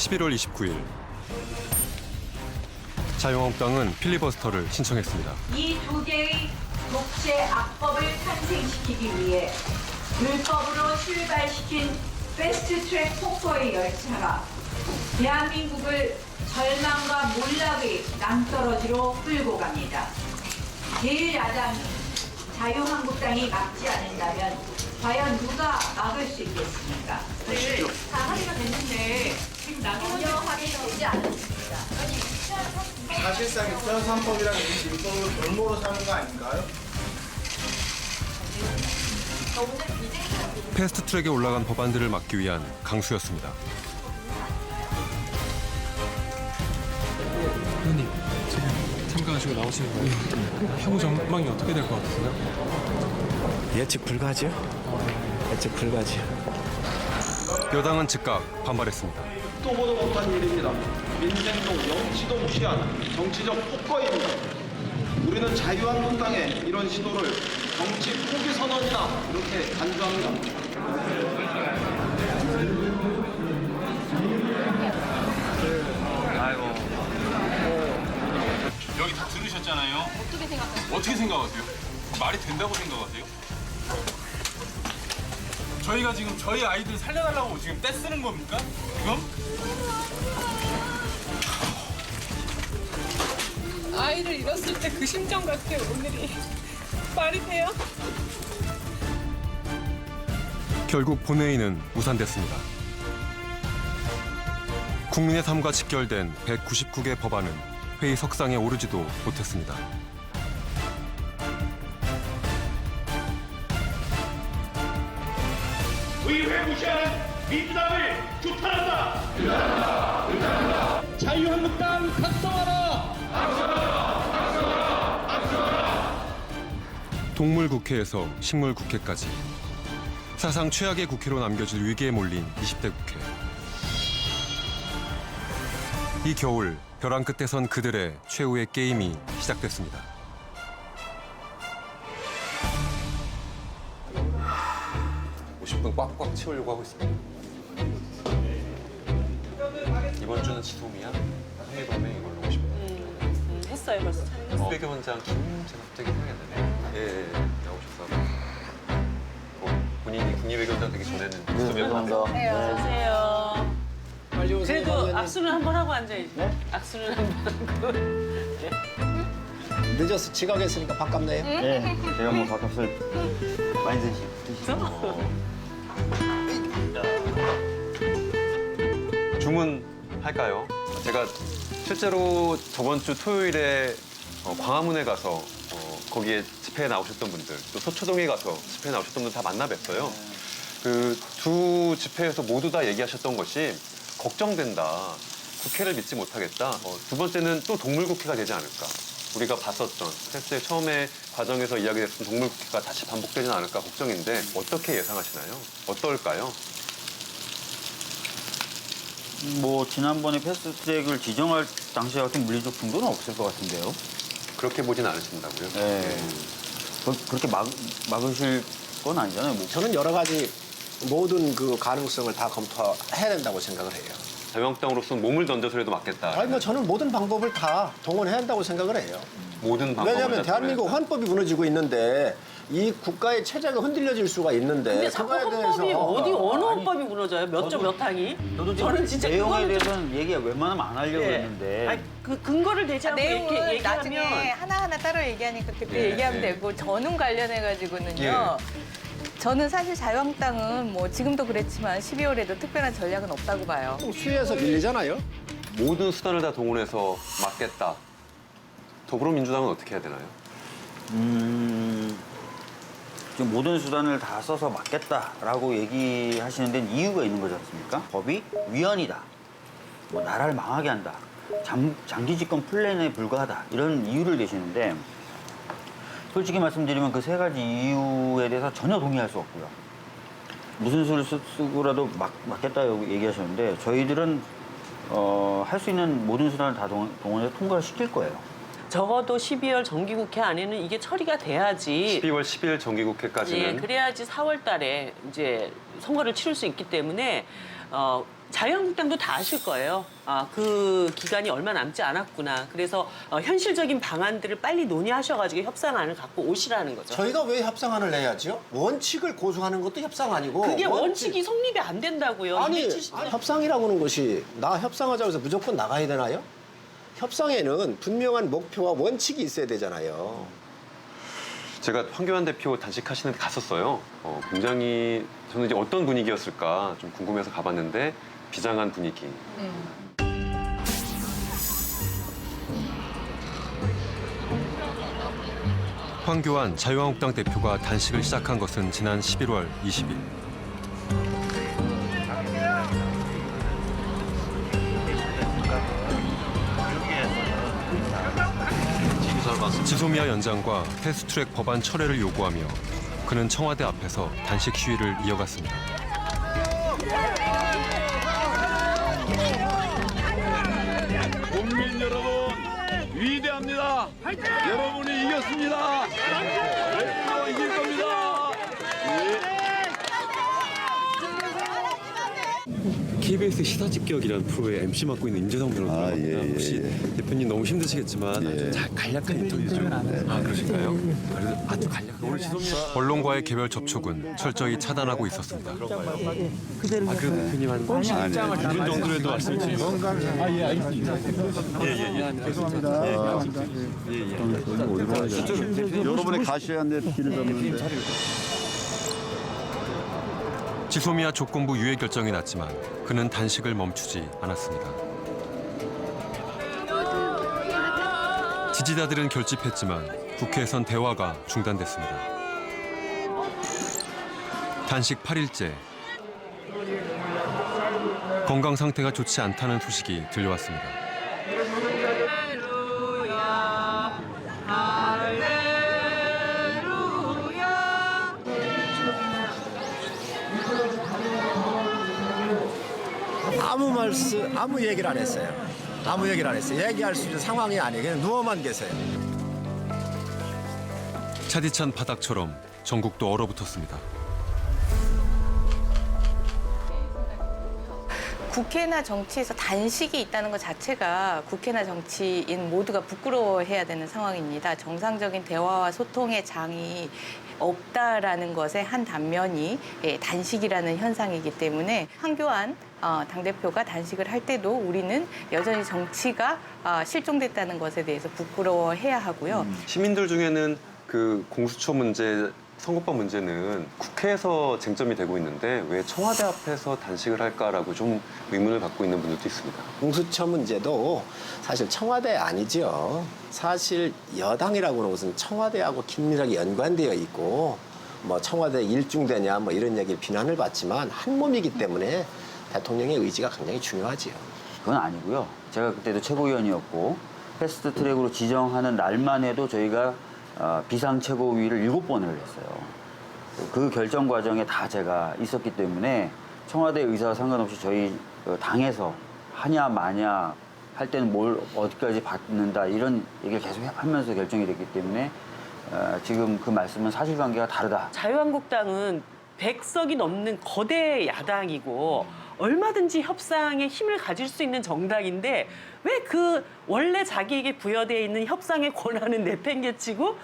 11월 29일 자유한국당은 필리버스터를 신청했습니다. 이 두 개의 독재 악법을 탄생시키기 위해 불법으로 출발시킨 패스트트랙 폭거의 열차가 대한민국을 절망과 몰락의 낭떠러지로 끌고 갑니다. 제1야당이 자유한국당이 막지 않는다면 과연 누가 막을 수 있겠습니까? 다 합의가 됐는데 지금 전혀 합의되지 않았습니다. 사실상 6.3법이라는 이 진법을 골모로 사는 거 아닌가요? 패스트트랙에 올라간 법안들을 막기 위한 강수였습니다. 의원님, 지금 참가하시고 나오시는 거예요. 향후 전망이 어떻게 될 것 같으세요? 예측 불가죠? 예측 불가죠. 여당은 즉각 반발했습니다. 또 보도 못한 일입니다. 민생도 영치도 무시한 정치적 폭거입니다. 우리는 자유한국당의 이런 시도를 정치 포기 선언이다 이렇게 간주합니다. 여기 다 들으셨잖아요. 어떻게 생각하세요? 말이 된다고 생각하세요? 저희가 지금 저희 아이들 살려달라고 지금 떼쓰는 겁니까? 지금? 아이를 잃었을 때 그 심정 같아요, 오늘이. 말이 돼요? 결국 본회의는 무산됐습니다. 국민의 삶과 직결된 199개 법안은 회의 석상에 오르지도 못했습니다. 의회 무시하는 민주당을 규탄한다. 규탄한다. 자유한국당 각성하라. 동물국회에서 식물국회까지 사상 최악의 국회로 남겨질 위기에 몰린 20대 국회. 이 겨울 벼랑 끝에 선 그들의 최후의 게임이 시작됐습니다. 꽉꽉 채우려고 하고 있습니다. 이번 주는 지소미아, 한미동맹 이걸로 50분. 했어요, 벌써. 후배교 원장 김제 갑자기 생각이 안 나네. 예, 나오셔서. 본인이 국립외교원장 되기 전에는 지소미아 네, 안녕하세요. 빨리 오세요. 그래도 악수는 한 번 하고 앉아야지. 네? 악수는 한 번 하고. 네? 늦어서 지각했으니까 밥값네요. 네, 제가 뭐 밥값을 많이 드시고. 주문할까요? 제가 실제로 저번 주 토요일에 광화문에 가서 거기에 집회에 나오셨던 분들, 또 소초동에 가서 집회에 나오셨던 분들 다 만나 뵀어요. 그 두 집회에서 모두 다 얘기하셨던 것이 걱정된다. 국회를 믿지 못하겠다. 두 번째는 또 동물국회가 되지 않을까. 우리가 봤었던 패스트의 처음에 과정에서 이야기됐던 동물국회가 다시 반복되지는 않을까 걱정인데 어떻게 예상하시나요? 어떨까요? 뭐 지난번에 패스트트랙을 지정할 당시 같은 물리적 충돌은 없을 것 같은데요. 그렇게 보진 않으신다고요? 네. 그렇게 막으실 건 아니잖아요. 뭐. 저는 여러 가지 모든 그 가능성을 다 검토해야 된다고 생각을 해요. 자유한국당으로서는 몸을 던져서라도 막겠다. 아니 뭐 저는 모든 방법을 다 동원해야 한다고 생각을 해요. 모든 방법을 왜냐하면 다 대한민국 동원한다. 헌법이 무너지고 있는데 이 국가의 체제가 흔들려질 수가 있는데 근데 자꾸 그거에 헌법이 대해서 어느 헌법이 무너져요? 몇 점 몇 항이? 저는 진짜 내용에 그거는 좀- 대해서는 얘기 웬만하면 안 하려고 네. 했는데 아니, 그 근거를 대지 않고 내용은 이렇게 나중에 얘기하면 하나하나 따로 얘기하니까 그때 예, 얘기하면 예. 되고 저는 관련해가지고는요. 저는 사실 자유한국당은 뭐 지금도 그랬지만 12월에도 특별한 전략은 없다고 봐요. 수위에서 밀리잖아요. 모든 수단을 다 동원해서 막겠다. 더불어민주당은 어떻게 해야 되나요? 지금 모든 수단을 다 써서 막겠다라고 얘기하시는 데는 이유가 있는 거지 않습니까? 법이 위헌이다. 뭐 나라를 망하게 한다. 장기 집권 플랜에 불과하다. 이런 이유를 대시는데 솔직히 말씀드리면 그 세 가지 이유에 대해서 전혀 동의할 수 없고요. 무슨 수를 쓰고라도 막겠다고 얘기하셨는데 저희들은 할 수 있는 모든 수단을 다 동원해서 통과를 시킬 거예요. 적어도 12월 정기국회 안에는 이게 처리가 돼야지. 12월 10일 정기국회까지는 예, 그래야지 4월 달에 이제 선거를 치를 수 있기 때문에 자유한국당도 다 아실 거예요. 그 기간이 얼마 남지 않았구나. 그래서 현실적인 방안들을 빨리 논의하셔가지고 협상안을 갖고 오시라는 거죠. 저희가 왜 협상안을 내야죠? 원칙을 고수하는 것도 협상 아니고. 그게 원칙이 성립이 안 된다고요. 아니 협상이라고 하는 것이 나 협상하자고 해서 무조건 나가야 되나요? 협상에는 분명한 목표와 원칙이 있어야 되잖아요. 제가 황교안 대표 단식하시는 데 갔었어요. 굉장히 저는 이제 어떤 분위기였을까 좀 궁금해서 가봤는데 비장한 분위기. 황교안 자유한국당 대표가 단식을 시작한 것은 지난 11월 20일. 지소미아 연장과 패스트트랙 법안 철회를 요구하며 그는 청와대 앞에서 단식 시위를 이어갔습니다. 국민 여러분 위대합니다. 여러분이 이겼습니다. 저희도 이길 겁니다. KBS 시사직격이라는 프로의 MC 맡고 있는 임재성 변호사입니다. 혹시 대표님 너무 힘드시겠지만 아주 간략한 인터뷰 좀. 그러실까요? 그래도 아주 간략한. 오늘 언론과의 개별 접촉은 철저히 차단하고 있었습니다. 그래도 대표님 한 2분 정도라도 말씀 주시면. 예, 알겠습니다. 죄송합니다. 여러분의 가셔야 하는데 길을 잡는데. 지소미아 조건부 유예 결정이 났지만 그는 단식을 멈추지 않았습니다. 지지자들은 결집했지만 국회에선 대화가 중단됐습니다. 단식 8일째. 건강 상태가 좋지 않다는 소식이 들려왔습니다. 아무 얘기를 안 했어요. 아무 얘기를 안 했어요. 얘기할 수 있는 상황이 아니에요. 그냥 누워만 계세요. 차디찬 바닥처럼 전국도 얼어붙었습니다. 국회나 정치에서 단식이 있다는 것 자체가 국회나 정치인 모두가 부끄러워해야 되는 상황입니다. 정상적인 대화와 소통의 장이 없다라는 것의 한 단면이 단식이라는 현상이기 때문에 황교안 당대표가 단식을 할 때도 우리는 여전히 정치가 실종됐다는 것에 대해서 부끄러워해야 하고요. 시민들 중에는 그 공수처 문제, 선거법 문제는 국회에서 쟁점이 되고 있는데 왜 청와대 앞에서 단식을 할까라고 좀 의문을 갖고 있는 분들도 있습니다. 공수처 문제도 사실 청와대 아니죠. 사실 여당이라고 하는 것은 청와대하고 긴밀하게 연관되어 있고 뭐 청와대 일중되냐 뭐 이런 얘기를 비난을 받지만 한 몸이기 때문에 대통령의 의지가 굉장히 중요하지요. 그건 아니고요. 제가 그때도 최고위원이었고 패스트 트랙으로 지정하는 날만 해도 저희가 비상 최고위를 7번을 했어요. 그 결정 과정에 다 제가 있었기 때문에 청와대 의사와 상관없이 저희 당에서 하냐 마냐 할 때는 뭘 어디까지 받는다 이런 얘기를 계속 하면서 결정이 됐기 때문에 지금 그 말씀은 사실관계가 다르다. 자유한국당은 100석이 넘는 거대 야당이고 얼마든지 협상에 힘을 가질 수 있는 정당인데 왜 그 원래 자기에게 부여되어 있는 협상의 권한은 내팽개치고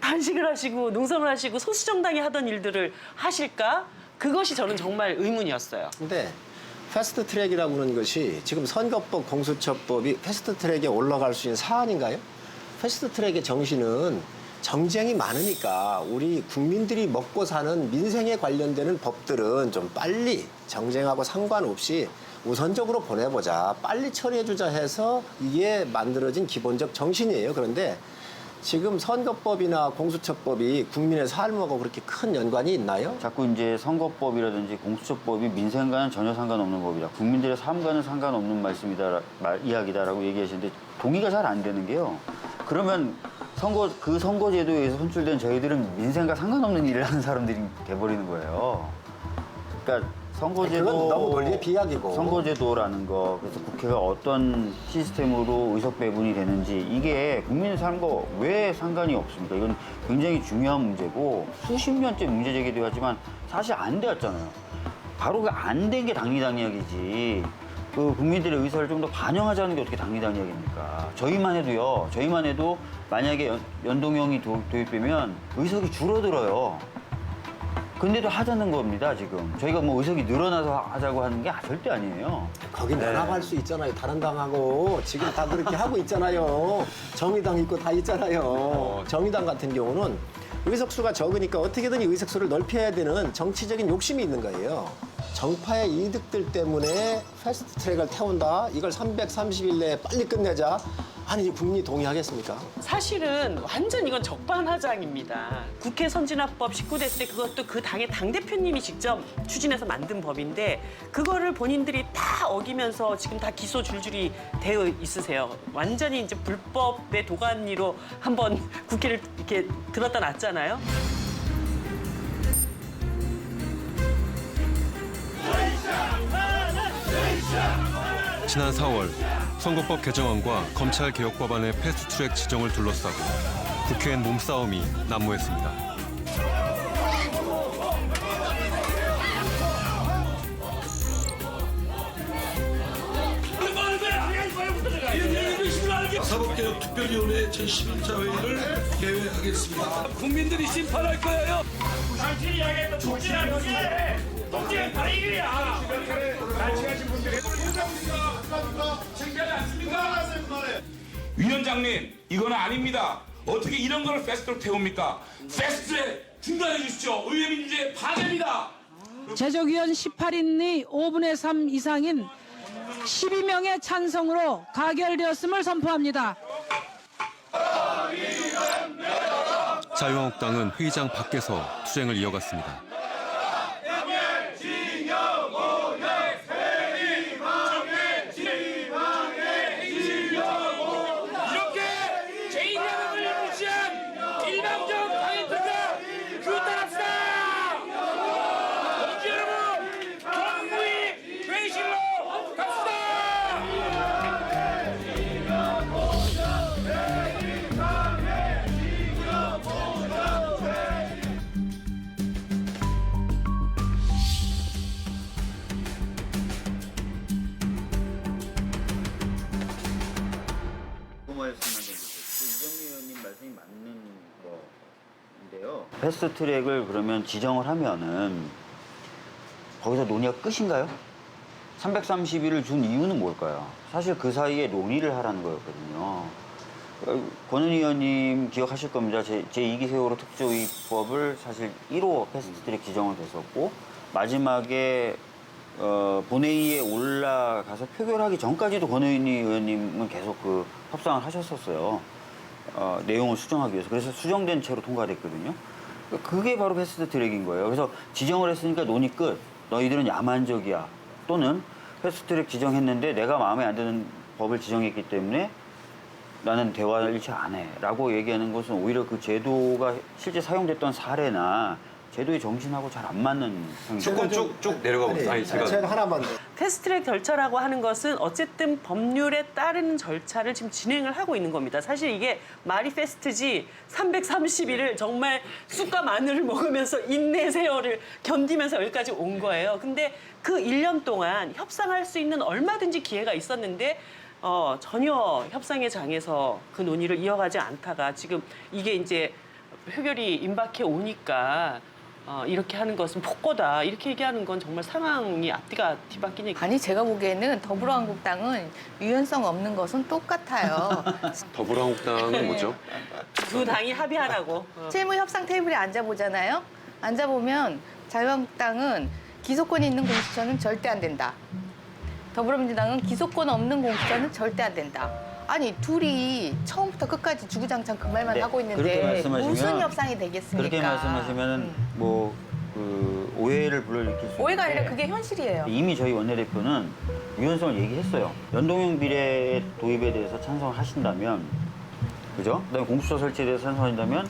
단식을 하시고 농성을 하시고 소수정당이 하던 일들을 하실까? 그것이 저는 정말 의문이었어요. 근데 패스트 트랙이라고 하는 것이 지금 선거법, 공수처법이 패스트 트랙에 올라갈 수 있는 사안인가요? 패스트 트랙의 정신은 정쟁이 많으니까 우리 국민들이 먹고 사는 민생에 관련되는 법들은 좀 빨리 정쟁하고 상관없이 우선적으로 보내보자, 빨리 처리해주자 해서 이게 만들어진 기본적 정신이에요. 그런데 지금 선거법이나 공수처법이 국민의 삶하고 그렇게 큰 연관이 있나요? 자꾸 이제 선거법이라든지 공수처법이 민생과는 전혀 상관없는 법이다. 국민들의 삶과는 상관없는 이야기다라고 얘기하시는데 동의가 잘 안 되는 게요. 그러면 그 선거제도에 의해서 선출된 저희들은 민생과 상관없는 일을 하는 사람들이 돼버리는 거예요. 그러니까 선거제도 그건 너무 권리의 비약이고. 선거제도라는 거, 그래서 국회가 어떤 시스템으로 의석 배분이 되는지 이게 국민의 삶과 왜 상관이 없습니까? 이건 굉장히 중요한 문제고 수십 년째 문제 제기되었지만 사실 안 되었잖아요. 바로 그 안 된 게 당리당략이지. 그 국민들의 의사를 좀 더 반영하자는 게 어떻게 당리당략입니까? 저희만 해도 만약에 연동형이 도입되면 의석이 줄어들어요. 근데도 하자는 겁니다, 지금. 저희가 뭐 의석이 늘어나서 하자고 하는 게 절대 아니에요. 거긴 연합할 수 있잖아요. 다른 당하고 지금 다 그렇게 하고 있잖아요. 정의당 있고 다 있잖아요. 정의당 같은 경우는 의석수가 적으니까 어떻게든 이 의석수를 넓혀야 되는 정치적인 욕심이 있는 거예요. 정파의 이득들 때문에 패스트 트랙을 태운다. 이걸 330일 내에 빨리 끝내자. 아니 국민이 동의하겠습니까? 사실은 완전 이건 적반하장입니다. 국회 선진화법 19대 때 그것도 그 당의 당대표님이 직접 추진해서 만든 법인데 그거를 본인들이 다 어기면서 지금 다 기소 줄줄이 되어 있으세요. 완전히 이제 불법의 도가니로 한번 국회를 이렇게 들었다 놨잖아요. 지난 4월 선거법 개정안과 검찰 개혁 법안의 패스트트랙 지정을 둘러싸고 국회엔 몸싸움이 난무했습니다. 사법개혁특별위원회 제11차 회의를 개회하겠습니다. 국민들이 심판할 거예요. 당신이 이야기했던 독재라는 거지. 독재는 바로 이거야. 날치가신 분들이 창피하지 않습니까? 위원장님, 이건 아닙니다. 어떻게 이런 걸 패스트로 태웁니까? 패스트에 중단해 주십시오. 의회 민주주의 파괴입니다. 제적위원 18인의 5분의 3 이상인 12명의 찬성으로 가결되었음을 선포합니다. 자유한국당은 회의장 밖에서 투쟁을 이어갔습니다. 이렇게 제2야당을 무시한 일방적 강행투가 규탄합시다. 동지 여러분, 정부의 회의실로 갑시다. 이정미 의원님 말씀이 맞는 거인데요. 패스트 트랙을 그러면 지정을 하면은 거기서 논의가 끝인가요? 330일을 준 이유는 뭘까요? 사실 그 사이에 논의를 하라는 거였거든요. 권은 의원님 기억하실 겁니다. 제2기 세월호 특조위법을 사실 1호 패스트 트랙 지정을 됐었고 마지막에 본회의에 올라가서 표결하기 전까지도 권은희 의원님은 계속 그 협상을 하셨었어요. 내용을 수정하기 위해서. 그래서 수정된 채로 통과됐거든요. 그게 바로 패스트 트랙인 거예요. 그래서 지정을 했으니까 논의 끝. 너희들은 야만적이야. 또는 패스트 트랙 지정했는데 내가 마음에 안 드는 법을 지정했기 때문에 나는 대화 일치 안 해. 라고 얘기하는 것은 오히려 그 제도가 실제 사용됐던 사례나 제도의 정신하고 잘 안 맞는 조금 쭉 내려가 보세요. 제가 하나만 패스트트랙 절차라고 하는 것은 어쨌든 법률에 따르는 절차를 지금 진행을 하고 있는 겁니다. 사실 이게 말이 패스트지 330일을 정말 쑥과 마늘을 먹으면서 인내 세월을 견디면서 여기까지 온 거예요. 근데 그 1년 동안 협상할 수 있는 얼마든지 기회가 있었는데 전혀 협상의 장에서 그 논의를 이어가지 않다가 지금 이게 이제 표결이 임박해 오니까 이렇게 하는 것은 폭거다. 이렇게 얘기하는 건 정말 상황이 앞뒤가 뒤바뀌는. 아니 제가 보기에는 더불어한국당은 유연성 없는 것은 똑같아요. 더불어한국당은 뭐죠? 두 당이 합의하라고. 채무 협상 테이블에 앉아보잖아요. 앉아보면 자유한국당은 기소권이 있는 공수처는 절대 안 된다. 더불어민주당은 기소권 없는 공수처는 절대 안 된다. 아니 둘이 처음부터 끝까지 주구장창 그 말만 하고 있는데 무슨 협상이 되겠습니까? 그렇게 말씀하시면 뭐 그 오해를 불러일으킬 수 있는데 오해가 아니라 그게 현실이에요. 이미 저희 원내대표는 유연성을 얘기했어요. 연동형 비례 도입에 대해서 찬성을 하신다면, 그죠? 그다음에 공수처 설치에 대해서 찬성하신다면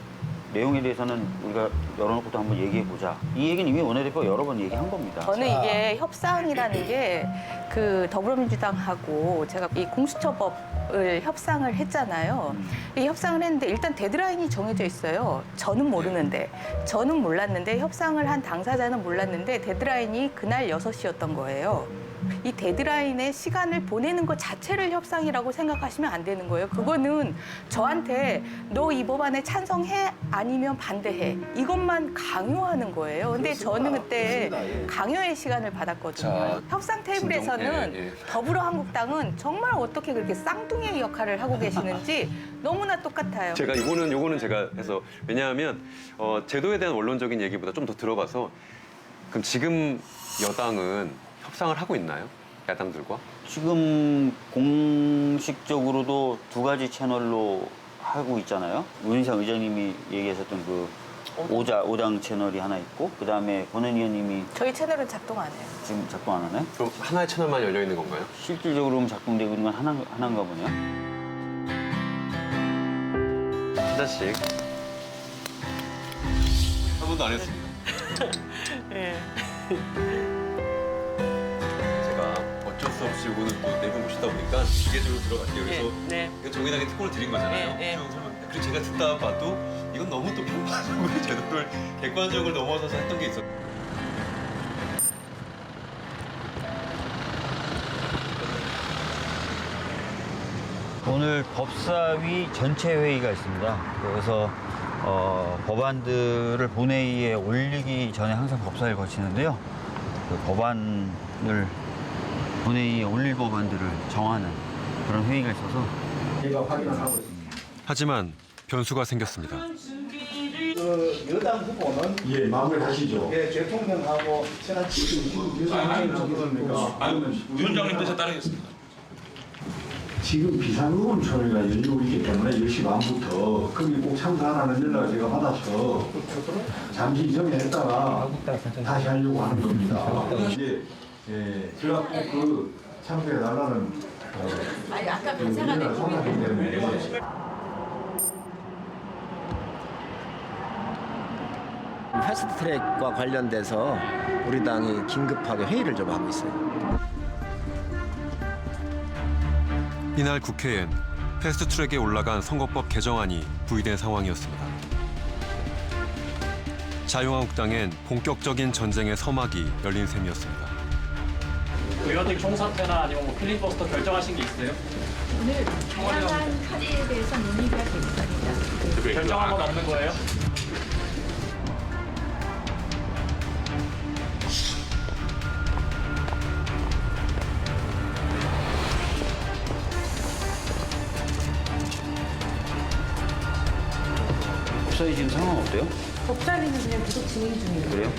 내용에 대해서는 우리가 열어놓고 또 한번 얘기해보자. 이 얘기는 이미 원내대표가 여러 번 얘기한 겁니다. 저는 이게 협상이라는 게 그 더불어민주당하고 제가 이 공수처법을 협상을 했잖아요. 이 협상을 했는데 일단 데드라인이 정해져 있어요. 저는 모르는데, 저는 몰랐는데 협상을 한 당사자는 몰랐는데 데드라인이 그날 6시였던 거예요. 이 데드라인에 시간을 보내는 것 자체를 협상이라고 생각하시면 안 되는 거예요. 그거는 저한테 너 이 법안에 찬성해 아니면 반대해 이것만 강요하는 거예요. 근데 저는 그때 강요의 시간을 받았거든요. 자, 협상 테이블에서는 진정, 예. 더불어한국당은 정말 어떻게 그렇게 쌍둥이의 역할을 하고 계시는지 너무나 똑같아요. 제가 요거는 제가 해서 왜냐하면 제도에 대한 원론적인 얘기보다 좀 더 들어가서 그럼 지금 여당은 협상을 하고 있나요? 야당들과? 지금 공식적으로도 2가지 채널로 하고 있잖아요. 우인상 의장님이 얘기하셨던 그 오당 채널이 하나 있고 그다음에 권은 의원님이 저희 채널은 작동 안 해요. 지금 작동 안 하나요? 그럼 하나의 채널만 열려 있는 건가요? 실질적으로는 작동되고 있는 건 하나인가 보네요. 하나씩. 한 번도 안 했습니다. 예. 제가 어쩔 수 없이 오늘 또 내부 모시다 보니까 기계적으로 들어갈게요. 그래서 네. 정의당에 특권을 드린 거잖아요. 네, 네. 수용 설명. 그리고 제가 듣다 봐도 이건 너무 또 편파적으로 제도를 객관적으로 넘어서서 했던 게 있었어요. 오늘 법사위 전체 회의가 있습니다. 그래서 법안들을 본회의에 올리기 전에 항상 법사위를 거치는데요. 그 법안을 본회의에 올릴 법안들을 정하는 그런 회의가 있어서 제가 확인을 하고 있습니다. 하지만 변수가 생겼습니다. 그 여당 후보는 예, 마무리하시죠. 예, 대통령하고 친한 지금 위원장님 뜻에 따르겠습니다. 지금 비상의원총회가 열리고 있기 때문에 10시 반부터 거기 꼭 참가하라는 연락을 제가 받아서 잠시 이전에 했다가 다시 하려고 하는 겁니다. 이제 제가 꼭 그 참석해달라는 아니 아까 그 연락을 받았기 때문에 패스트트랙과 관련돼서 우리 당이 긴급하게 회의를 좀 하고 있어요. 이날 국회엔 패스트트랙에 올라간 선거법 개정안이 부의된 상황이었습니다. 자유한국당엔 본격적인 전쟁의 서막이 열린 셈이었습니다. 의원님 총사퇴나 아니면 뭐 필리버스터 결정하신 게 있어요? 오늘 다양한 카드에 대해서 논의가 됐습니다. 결정한 건 없는 거예요? 법사위 지금 상황 어때요? 법사위는 그냥 계속 진행 중이에요. 그래요?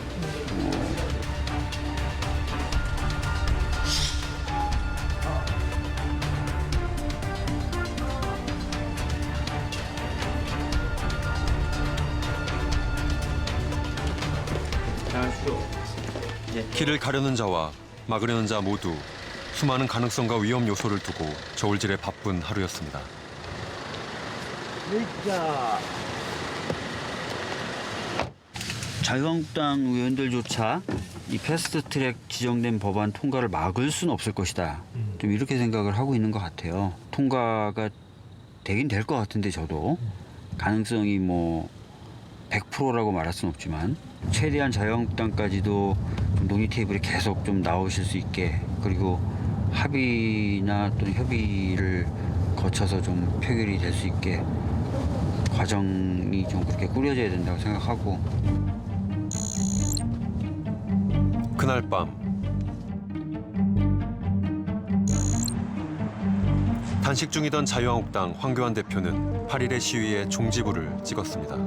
길을 가려는 자와 막으려는 자 모두 수많은 가능성과 위험 요소를 두고 저울질에 바쁜 하루였습니다. 자유한국당 의원들조차 이 패스트트랙 지정된 법안 통과를 막을 수는 없을 것이다. 좀 이렇게 생각을 하고 있는 것 같아요. 통과가 되긴 될 것 같은데 저도 가능성이 뭐 100%라고 말할 수는 없지만 최대한 자유한국당까지도 좀 논의 테이블에 계속 좀 나오실 수 있게 그리고 합의나 또는 협의를 거쳐서 좀 표결이 될 수 있게 과정이 좀 그렇게 꾸려져야 된다고 생각하고 그날 밤 단식 중이던 자유한국당 황교안 대표는 8일의 시위에 종지부를 찍었습니다.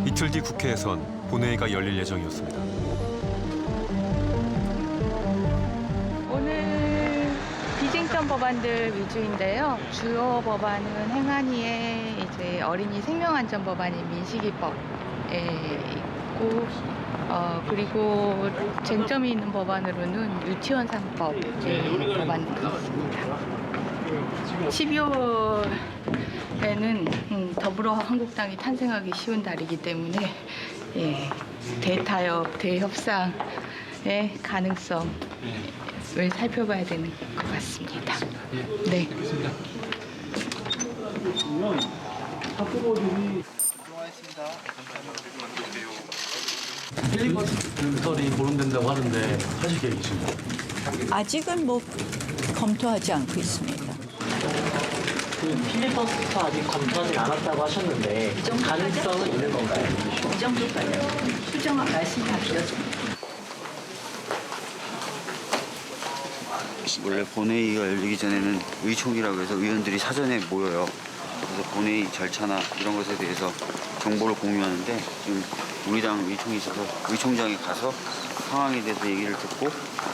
이틀 뒤 국회에선 본회의가 열릴 예정이었습니다. 오늘 비쟁점 법안들 위주인데요. 주요 법안은 행안위에 이제 어린이 생명안전 법안인 민식이법에 있고, 그리고 쟁점이 있는 법안으로는 유치원 3법 법안들이 있습니다. 12월에는 더불어 한국당이 탄생하기 쉬운 달이기 때문에 예, 대타협, 대협상의 가능성을 살펴봐야 되는 것 같습니다. 네. 필리버스터리 보름된다고 하는데 하실 계획이신가요? 아직은 뭐 검토하지 않고 있습니다. 필리버스터 아직 검토하지 않았다고 하셨는데 가능성은 있는 건가요? 이 정도까지요. 수정한 말씀 다 드렸습니다. 원래 본회의가 열리기 전에는 의총이라고 해서 의원들이 사전에 모여요. 그래서 본회의 절차나 이런 것에 대해서 정보를 공유하는데 지금 우리 당 의총이 있어서 의총장에 가서 상황에 대해서 얘기를 듣고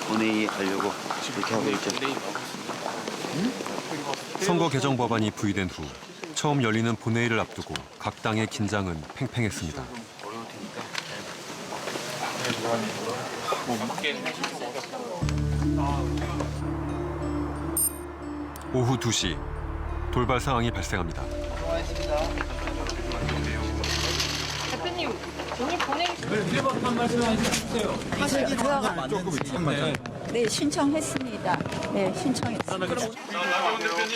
본회의에 가려고 이렇게 하고 있죠. 선거 개정 법안이 부의된 후 처음 열리는 본회의를 앞두고 각 당의 긴장은 팽팽했습니다. 오후 2시 돌발 상황이 발생합니다. 대표님, 오늘 본회의 필리버스터 한 말씀 해주세요. 네, 신청했습니다. 네, 신청했습니다. 나경원 대표님,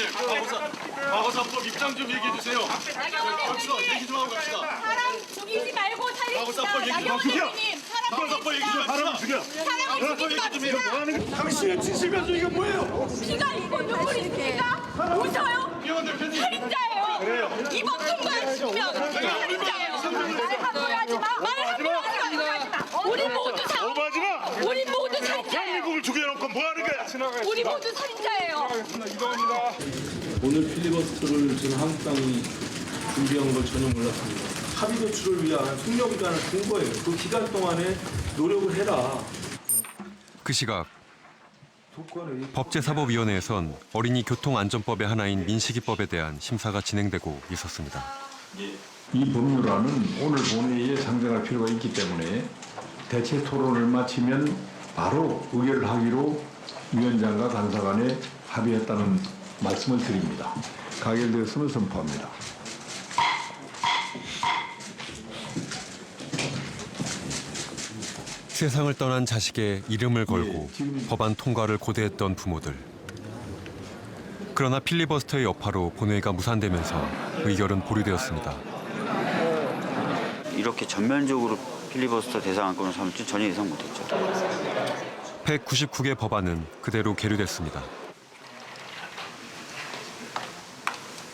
과거사법 입장 좀 얘기해 주세요. 여기서 얘기 좀 하고 갑시다. 사람 죽이지 말고 살립시다. 나경원 대표님, 과거사법 얘기 좀 사람 합시다. 사람을 죽이지 맙시다. 당신이 치시면서 이게 뭐예요? 피가 이거 눈물입니까? 웃어요? 살인자예요. 이번 통과에 죽으면 살인자예요. 말하지 마. 말하지 마. 우리 모두 우리 모두 살인자예요. 대한민국을 죽여놓고 뭐 하는 거야? 우리 모두 살인자예요. 오늘 필리버스터를 지금 한국당이 준비한 걸 전혀 몰랐습니다. 합의 도출을 위한 숙려 기간을 준 거예요. 그 기간 동안에 노력을 해라. 그 시각 법제사법위원회에선 어린이 교통안전법의 하나인 민식이법에 대한 심사가 진행되고 있었습니다. 이 법률안은 오늘 본회의에 상정할 필요가 있기 때문에 대체 토론을 마치면 바로 의결을 하기로 위원장과 간사 간에 합의했다는 말씀을 드립니다. 가결되었음을 선포합니다. 세상을 떠난 자식의 이름을 걸고 법안 통과를 고대했던 부모들. 그러나 필리버스터의 여파로 본회의가 무산되면서 의결은 보류되었습니다. 이렇게 전면적으로 필리버스터 대상 안건을 삼을 줄 전혀 예상 못했죠. 199개 법안은 그대로 계류됐습니다.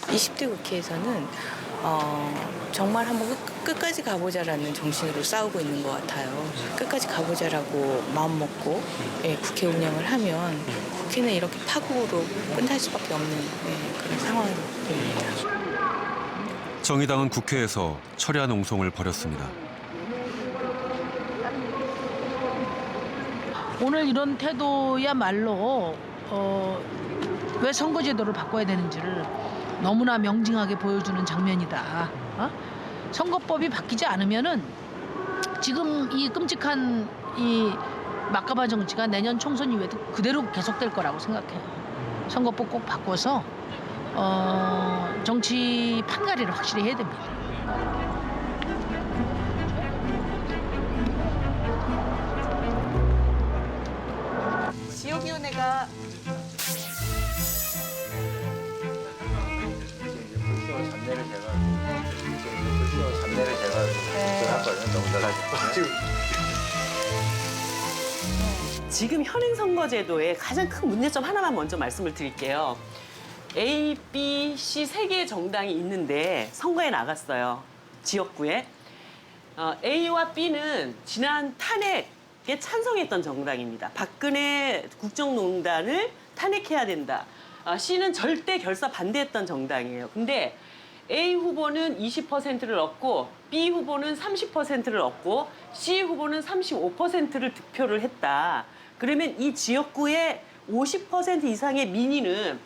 20대 국회에서는 정말 한번 끝까지 가보자라는 정신으로 싸우고 있는 것 같아요. 끝까지 가보자라고 마음먹고 국회 운영을 하면 국회는 이렇게 파국으로 끝날 수밖에 없는 그런 상황입니다. 정의당은 국회에서 철야 농성을 벌였습니다. 오늘 이런 태도야말로 왜 선거제도를 바꿔야 되는지를 너무나 명징하게 보여주는 장면이다. 선거법이 바뀌지 않으면은 지금 이 끔찍한 이 막가바 정치가 내년 총선 이후에도 그대로 계속될 거라고 생각해요. 선거법 꼭 바꿔서 정치 판가리를 확실히 해야 됩니다. 지역위원회가 지금 현행 선거제도의 가장 큰 문제점 하나만 먼저 말씀을 드릴게요. A, B, C 세 개의 정당이 있는데 선거에 나갔어요. 지역구에. A와 B는 지난 탄핵에 찬성했던 정당입니다. 박근혜 국정농단을 탄핵해야 된다. C는 절대 결사 반대했던 정당이에요. 근데 A 후보는 20%를 얻고 B 후보는 30%를 얻고 C 후보는 35%를 득표를 했다. 그러면 이 지역구의 50% 이상의 민의는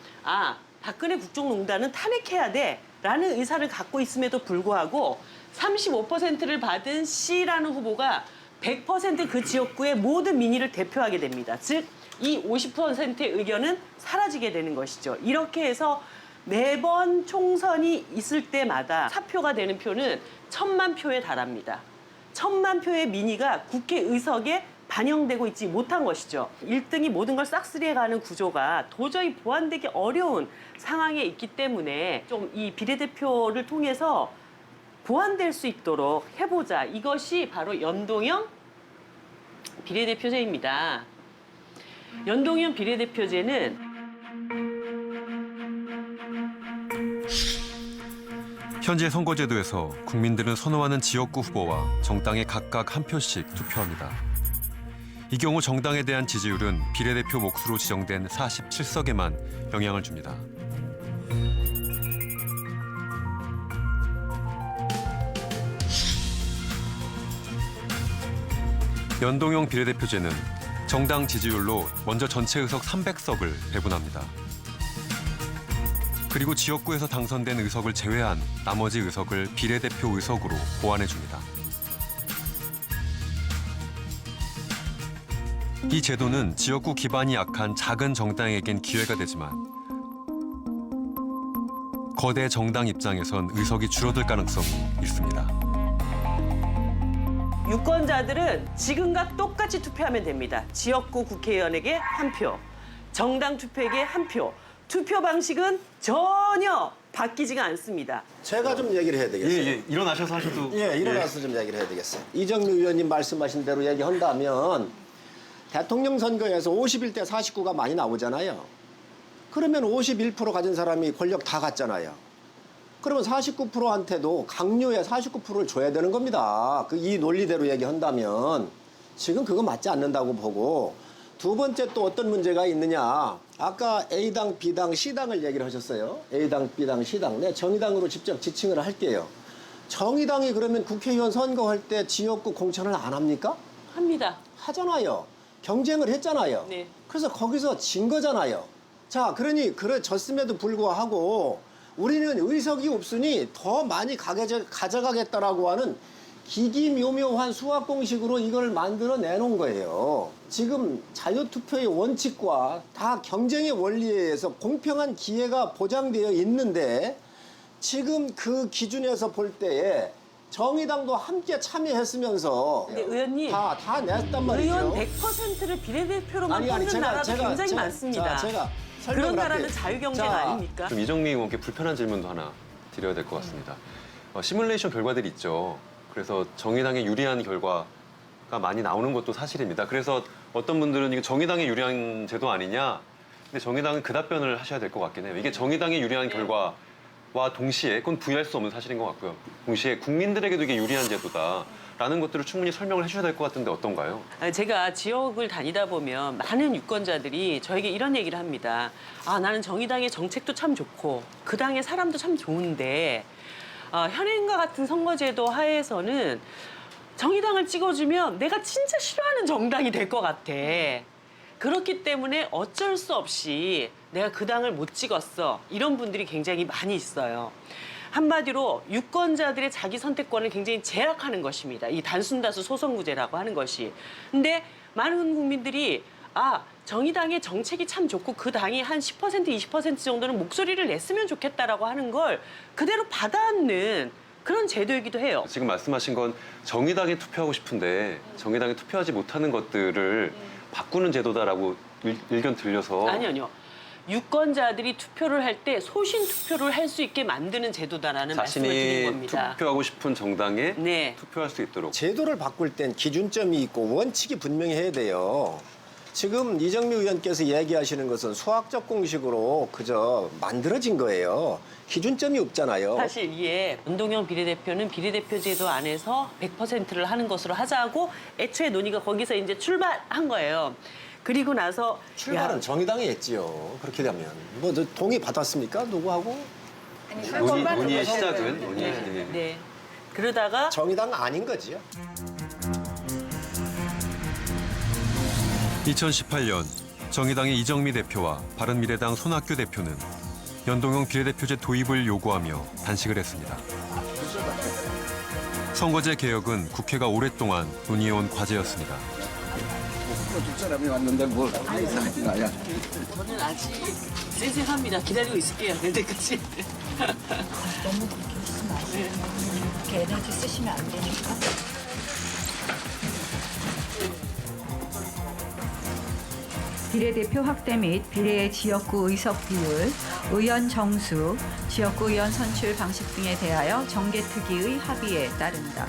박근혜 국정농단은 탄핵해야 돼라는 의사를 갖고 있음에도 불구하고 35%를 받은 C라는 후보가 100% 그 지역구의 모든 민의를 대표하게 됩니다. 즉, 이 50%의 의견은 사라지게 되는 것이죠. 이렇게 해서 매번 총선이 있을 때마다 사표가 되는 표는 1000만 표에 달합니다. 1000만 표의 민의가 국회의석에 반영되고 있지 못한 것이죠. 1등이 모든 걸 싹쓸이해가는 구조가 도저히 보완되기 어려운 상황에 있기 때문에 좀 이 비례대표를 통해서 보완될 수 있도록 해보자. 이것이 바로 연동형 비례대표제입니다. 연동형 비례대표제는 현재 선거제도에서 국민들은 선호하는 지역구 후보와 정당에 각각 한 표씩 투표합니다. 이 경우 정당에 대한 지지율은 비례대표 몫으로 지정된 47석에만 영향을 줍니다. 연동형 비례대표제는 정당 지지율로 먼저 전체 의석 300석을 배분합니다. 그리고 지역구에서 당선된 의석을 제외한 나머지 의석을 비례대표 의석으로 보완해줍니다. 이 제도는 지역구 기반이 약한 작은 정당에겐 기회가 되지만 거대 정당 입장에선 의석이 줄어들 가능성이 있습니다. 유권자들은 지금과 똑같이 투표하면 됩니다. 지역구 국회의원에게 한 표, 정당 투표에게 한 표. 투표 방식은 전혀 바뀌지가 않습니다. 제가 좀 얘기를 해야 되겠어요. 예, 일어나셔서 하셔도. 예, 일어나서 좀 얘기를 해야 되겠어요. 이정미 의원님 말씀하신 대로 얘기한다면 대통령 선거에서 51대 49가 많이 나오잖아요. 그러면 51% 가진 사람이 권력 다 갖잖아요. 그러면 49%한테도 강요의 49%를 줘야 되는 겁니다. 이 논리대로 얘기한다면 지금 그거 맞지 않는다고 보고 두 번째 또 어떤 문제가 있느냐. 아까 A당, B당, C당을 얘기를 하셨어요. A당, B당, C당. 네, 정의당으로 직접 지칭을 할게요. 정의당이 그러면 국회의원 선거할 때 지역구 공천을 안 합니까? 합니다. 하잖아요. 경쟁을 했잖아요. 네. 그래서 거기서 진 거잖아요. 자, 그러니 졌음에도 불구하고 우리는 의석이 없으니 더 많이 가져가겠다라고 하는 기기묘묘한 수학 공식으로 이걸 만들어 내놓은 거예요. 지금 자유투표의 원칙과 다 경쟁의 원리에 의해서 공평한 기회가 보장되어 있는데 지금 그 기준에서 볼 때에 정의당도 함께 참여했으면서 근데 의원님, 다 냈단 말이죠. 의원 100%를 비례대표로만 뽑는 나라도 굉장히 많습니다. 제가 그런 나라는 할게요. 자유경쟁 아닙니까? 좀 이정미 의원께 불편한 질문도 하나 드려야 될 것 같습니다. 시뮬레이션 결과들이 있죠. 그래서 정의당에 유리한 결과가 많이 나오는 것도 사실입니다. 그래서 어떤 분들은 이게 정의당에 유리한 제도 아니냐? 근데 정의당은 그 답변을 하셔야 될 것 같긴 해요. 이게 정의당에 유리한 결과와 동시에 그건 부인할 수 없는 사실인 것 같고요. 동시에 국민들에게도 이게 유리한 제도다라는 것들을 충분히 설명을 해주셔야 될 것 같은데 어떤가요? 제가 지역을 다니다 보면 많은 유권자들이 저에게 이런 얘기를 합니다. 아, 나는 정의당의 정책도 참 좋고 그 당의 사람도 참 좋은데 현행과 같은 선거제도 하에서는 정의당을 찍어주면 내가 진짜 싫어하는 정당이 될 것 같아. 그렇기 때문에 어쩔 수 없이 내가 그 당을 못 찍었어. 이런 분들이 굉장히 많이 있어요. 한마디로 유권자들의 자기 선택권을 굉장히 제약하는 것입니다. 이 단순다수 소선구제라고 하는 것이. 근데 많은 국민들이 정의당의 정책이 참 좋고 그 당이 한 10%, 20% 정도는 목소리를 냈으면 좋겠다라고 하는 걸 그대로 받아안는 그런 제도이기도 해요. 지금 말씀하신 건 정의당에 투표하고 싶은데 정의당에 투표하지 못하는 것들을 바꾸는 제도다라고 의견 들려서. 아니요. 유권자들이 투표를 할 때 소신 투표를 할 수 있게 만드는 제도다라는 말씀을 드린 겁니다. 자신이 투표하고 싶은 정당에 투표할 수 있도록. 제도를 바꿀 땐 기준점이 있고 원칙이 분명히 해야 돼요. 지금 이정미 의원께서 얘기하시는 것은 수학적 공식으로 그저 만들어진 거예요. 기준점이 없잖아요. 사실 이에 연동형 비례대표는 비례대표 제도 안에서 100%를 하는 것으로 하자고 애초에 논의가 거기서 이제 출발한 거예요. 그리고 나서 출발은 정의당이 했지요. 그렇게 되면 동의 받았습니까? 누구하고? 논의의 시작은 네. 그러다가 정의당 아닌 거지요. 2018년 정의당의 이정미 대표와 바른미래당 손학규 대표는 연동형 비례대표제 도입을 요구하며 단식을 했습니다. 선거제 개혁은 국회가 오랫동안 논의해온 과제였습니다. 줄 사람이 왔는데 뭘 이상하지 마야. 저는 아직 쌩쌩합니다. 기다리고 있을게요. 될 때까지. 너무 그렇게 쓰지 마세요. 그렇게 에너지 쓰시면 안 되니까. 비례대표 확대 및 비례 지역구 의석 비율, 의원 정수, 지역구 의원 선출 방식 등에 대하여 정개특위의 합의에 따른다.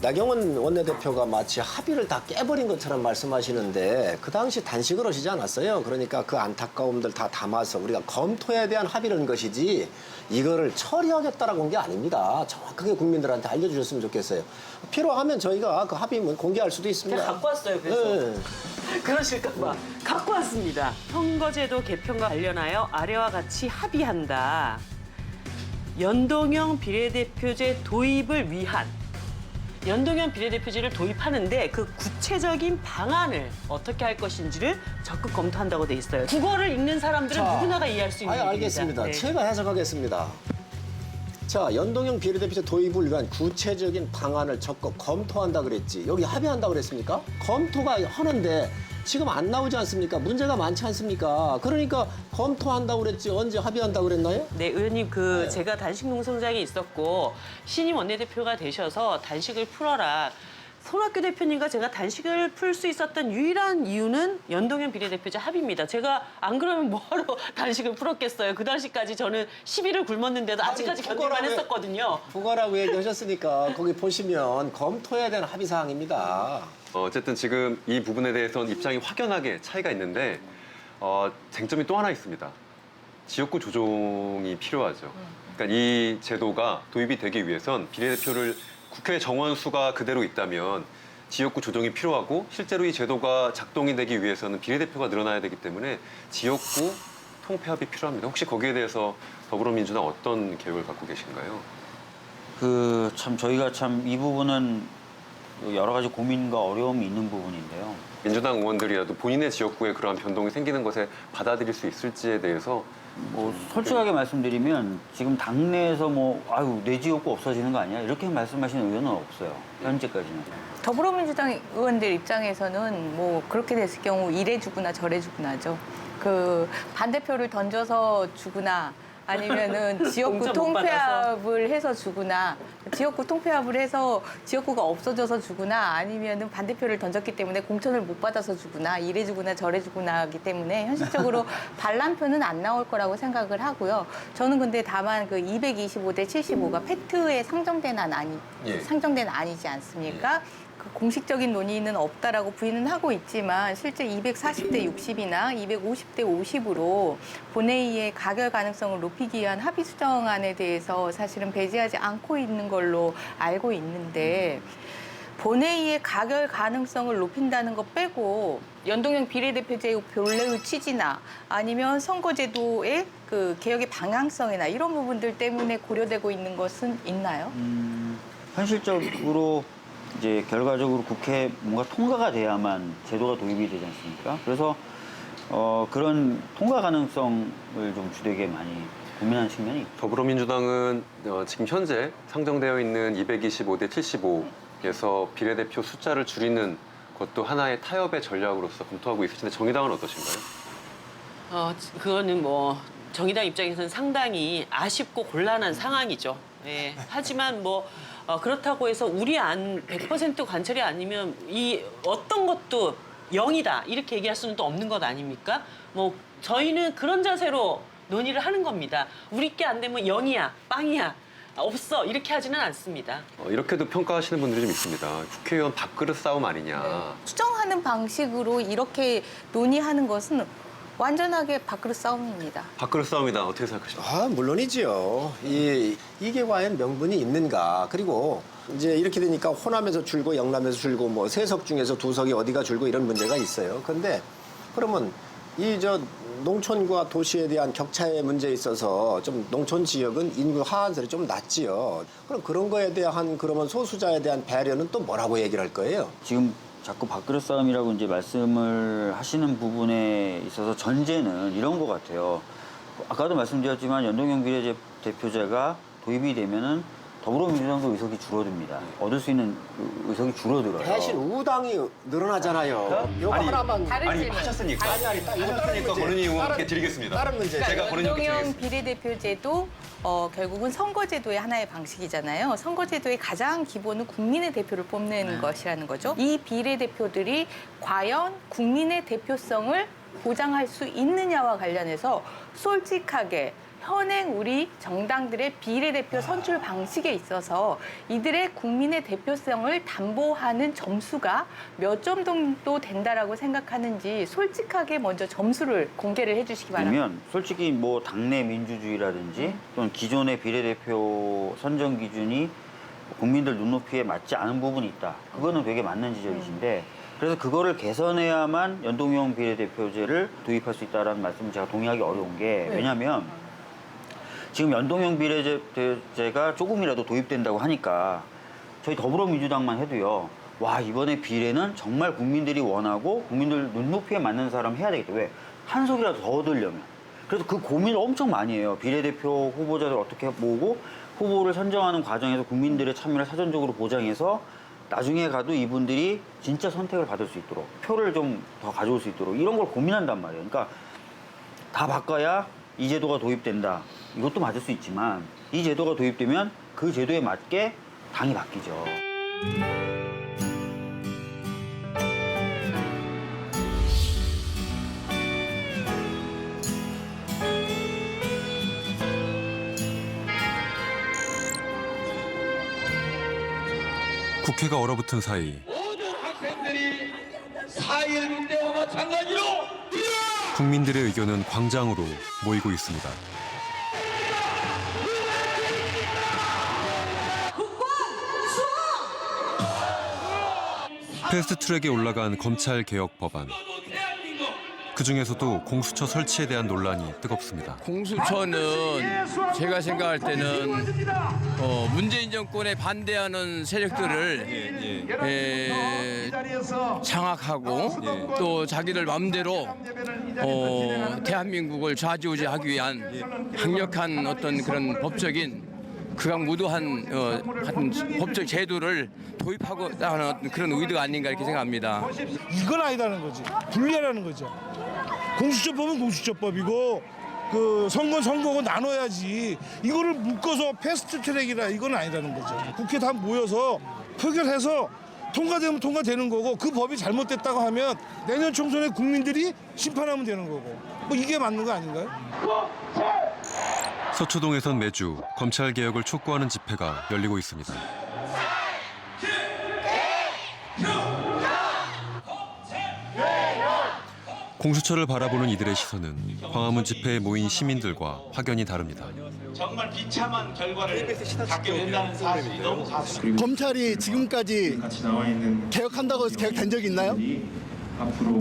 나경원 원내대표가 마치 합의를 다 깨버린 것처럼 말씀하시는데 그 당시 단식을 하시지 않았어요. 그러니까 그 안타까움들 다 담아서 우리가 검토에 대한 합의라는 것이지 이거를 처리하겠다라고 한 게 아닙니다. 정확하게 국민들한테 알려주셨으면 좋겠어요. 필요하면 저희가 그 합의문 공개할 수도 있습니다. 제가 갖고 왔어요. 그래서. 네. 그러실까 봐. 갖고 왔습니다. 선거제도 개편과 관련하여 아래와 같이 합의한다. 연동형 비례대표제 도입을 위한 연동형 비례대표제를 도입하는데 그 구체적인 방안을 어떻게 할 것인지를 적극 검토한다고 돼 있어요. 국어를 읽는 사람들은 누구나가 이해할 수 있는 얘기입니다. 알겠습니다. 네. 제가 해석하겠습니다. 자, 연동형 비례대표제 도입을 위한 구체적인 방안을 적극 검토한다 그랬지. 여기 합의한다 그랬습니까? 검토가 하는데 지금 안 나오지 않습니까? 문제가 많지 않습니까? 그러니까 검토한다고 그랬지 언제 합의한다고 그랬나요? 네, 의원님 제가 단식 농성장에 있었고 신임 원내대표가 되셔서 단식을 풀어라. 손학규 대표님과 제가 단식을 풀 수 있었던 유일한 이유는 연동형 비례대표제 합의입니다. 제가 안 그러면 뭐하러 단식을 풀었겠어요. 그 당시까지 저는 10일을 굶었는데도 아직까지 견딜만 했었거든요. 국어라고 얘기하셨으니까 거기 보시면 검토해야 되는 합의사항입니다. 어쨌든 지금 이 부분에 대해서는 입장이 확연하게 차이가 있는데 쟁점이 또 하나 있습니다. 지역구 조정이 필요하죠. 그러니까 이 제도가 도입이 되기 위해선 비례대표를 국회 정원수가 그대로 있다면 지역구 조정이 필요하고 실제로 이 제도가 작동이 되기 위해서는 비례대표가 늘어나야 되기 때문에 지역구 통폐합이 필요합니다. 혹시 거기에 대해서 더불어민주당 어떤 계획을 갖고 계신가요? 저희가 이 부분은 여러 가지 고민과 어려움이 있는 부분인데요. 민주당 의원들이라도 본인의 지역구에 그러한 변동이 생기는 것에 받아들일 수 있을지에 대해서 솔직하게 말씀드리면 지금 당내에서 내 지역구 없어지는 거 아니야? 이렇게 말씀하시는 의원은 없어요. 현재까지는. 더불어민주당 의원들 입장에서는 뭐 그렇게 됐을 경우 이래 주구나 저래 주구나죠. 그 반대표를 던져서 주구나 아니면은 지역구 통폐합을 해서 주구나, 지역구 통폐합을 해서 지역구가 없어져서 주구나, 아니면은 반대표를 던졌기 때문에 공천을 못 받아서 주구나, 이래 주구나 저래 주구나 하기 때문에 현실적으로 반란표는 안 나올 거라고 생각을 하고요. 저는 근데 다만 그 225대 75가 팩트에 상정된 안이지 않습니까? 공식적인 논의는 없다라고 부인은 하고 있지만 실제 240대 60이나 250대 50으로 본회의의 가결 가능성을 높이기 위한 합의 수정안에 대해서 사실은 배제하지 않고 있는 걸로 알고 있는데 본회의의 가결 가능성을 높인다는 것 빼고 연동형 비례대표제의 본래의 취지나 아니면 선거제도의 그 개혁의 방향성이나 이런 부분들 때문에 고려되고 있는 것은 있나요? 현실적으로 이제 결과적으로 국회에 뭔가 통과가 돼야만 제도가 도입이 되지 않습니까? 그래서 그런 통과 가능성을 좀 주되게 많이 고민하는 측면이 있죠. 더불어민주당은 지금 현재 상정되어 있는 225대 75에서 비례대표 숫자를 줄이는 것도 하나의 타협의 전략으로서 검토하고 있으신데 정의당은 어떠신가요? 그거는 정의당 입장에서는 상당히 아쉽고 곤란한 상황이죠. 예. 하지만 그렇다고 해서 우리 안 100% 관철이 아니면 이 어떤 것도 0이다 이렇게 얘기할 수는 또 없는 것 아닙니까? 저희는 그런 자세로 논의를 하는 겁니다. 우리 게 안 되면 0이야, 빵이야, 없어 이렇게 하지는 않습니다. 이렇게도 평가하시는 분들이 좀 있습니다. 국회의원 밥그릇 싸움 아니냐. 네. 수정하는 방식으로 이렇게 논의하는 것은 완전하게 밥그릇 싸움입니다. 밥그릇 싸움이다. 어떻게 생각하십니까? 물론이지요. 이게 과연 명분이 있는가. 그리고 이제 이렇게 되니까 호남에서 줄고 영남에서 줄고 세석 중에서 2석이 어디가 줄고 이런 문제가 있어요. 그런데 그러면 농촌과 도시에 대한 격차의 문제에 있어서 좀 농촌 지역은 인구 하한설이 좀 낮지요. 그럼 그런 거에 대한 그러면 소수자에 대한 배려는 또 뭐라고 얘기를 할 거예요? 지금 자꾸 밥그릇 싸움이라고 이제 말씀을 하시는 부분에 있어서 전제는 이런 것 같아요. 아까도 말씀드렸지만 연동형 비례대표제가 도입이 되면은 더불어민주당도 의석이 줄어듭니다. 얻을 수 있는 의석이 줄어들어요. 대신 우당이 늘어나잖아요. 이거 하나만 하셨으니까. 아니, 딱 이거 하셨으니까 권은희 의원께 드리겠습니다. 다른 문제. 제가 권은희 의원께 연동형 드리겠습니다. 비례대표제도 결국은 선거제도의 하나의 방식이잖아요. 선거제도의 가장 기본은 국민의 대표를 뽑는 것이라는 거죠. 이 비례대표들이 과연 국민의 대표성을 보장할 수 있느냐와 관련해서 솔직하게 현행 우리 정당들의 비례대표 선출 방식에 있어서 이들의 국민의 대표성을 담보하는 점수가 몇 점 정도 된다라고 생각하는지 솔직하게 먼저 점수를 공개를 해주시기 바랍니다. 그러면 솔직히 뭐 당내 민주주의라든지 또는 기존의 비례대표 선정 기준이 국민들 눈높이에 맞지 않은 부분이 있다. 그거는 되게 맞는 지적이신데 그래서 그거를 개선해야만 연동형 비례대표제를 도입할 수 있다는 말씀을 제가 동의하기 어려운 게 왜냐하면 지금 연동형 비례대표제가 조금이라도 도입된다고 하니까 저희 더불어민주당만 해도요. 와 이번에 비례는 정말 국민들이 원하고 국민들 눈높이에 맞는 사람 해야 되겠다. 왜? 한 석이라도 더 얻으려면. 그래서 그 고민을 엄청 많이 해요. 비례대표 후보자들 어떻게 모으고 후보를 선정하는 과정에서 국민들의 참여를 사전적으로 보장해서 나중에 가도 이분들이 진짜 선택을 받을 수 있도록 표를 좀 더 가져올 수 있도록 이런 걸 고민한단 말이에요. 그러니까 다 바꿔야 이 제도가 도입된다. 이것도 맞을 수 있지만 이 제도가 도입되면 그 제도에 맞게 당이 바뀌죠. 국회가 얼어붙은 사이 모든 학생들이 4.19 때와 마찬가지로 국민들의 의견은 광장으로 모이고 있습니다. 패스트트랙에 올라간 검찰개혁 법안. 그중에서도 공수처 설치에 대한 논란이 뜨겁습니다. 공수처는 제가 생각할 때는 문재인 정권에 반대하는 세력들을 장악하고 또 자기들 마음대로 대한민국을 좌지우지하기 위한 강력한 어떤 그런 법적인 극악무도한 법적 제도를 도입하고 하는 그런 의도가 아닌가 이렇게 생각합니다. 이건 아니다는 거지. 분리하라는 거죠. 공수처법은 공수처법이고 그 선거는 선거고 나눠야지. 이거를 묶어서 패스트트랙이라 이건 아니라는 거죠. 국회 다 모여서 표결해서 통과되면 통과되는 거고 그 법이 잘못됐다고 하면 내년 총선에 국민들이 심판하면 되는 거고 뭐 이게 맞는 거 아닌가요? 서초동에선 매주 검찰개혁을 촉구하는 집회가 열리고 있습니다. 공수처를 바라보는 이들의 시선은 광화문 집회에 모인 시민들과 확연히 다릅니다. 정말 비참한 결과를 갖게 된다는 사실이 너무 가슴. 검찰이 지금까지 개혁한다고 해서 개혁된 적이 있나요?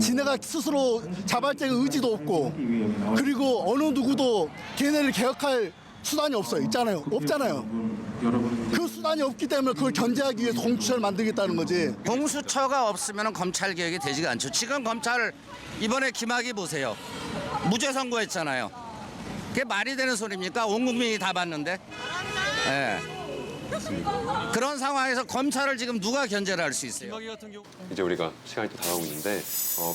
지네가 스스로 자발적인 의지도 없고 그리고 어느 누구도 걔네를 개혁할 수단이 없어요. 있잖아요. 없잖아요. 그 수단이 없기 때문에 그걸 견제하기 위해서 공수처를 만들겠다는 거지. 공수처가 없으면 검찰 개혁이 되지가 않죠. 지금 검찰 이번에 김학의 보세요. 무죄 선고했잖아요. 그게 말이 되는 소리입니까? 온 국민이 다 봤는데. 네. 그런 상황에서 검찰을 지금 누가 견제를 할 수 있어요? 이제 우리가 시간이 또 다가오고 있는데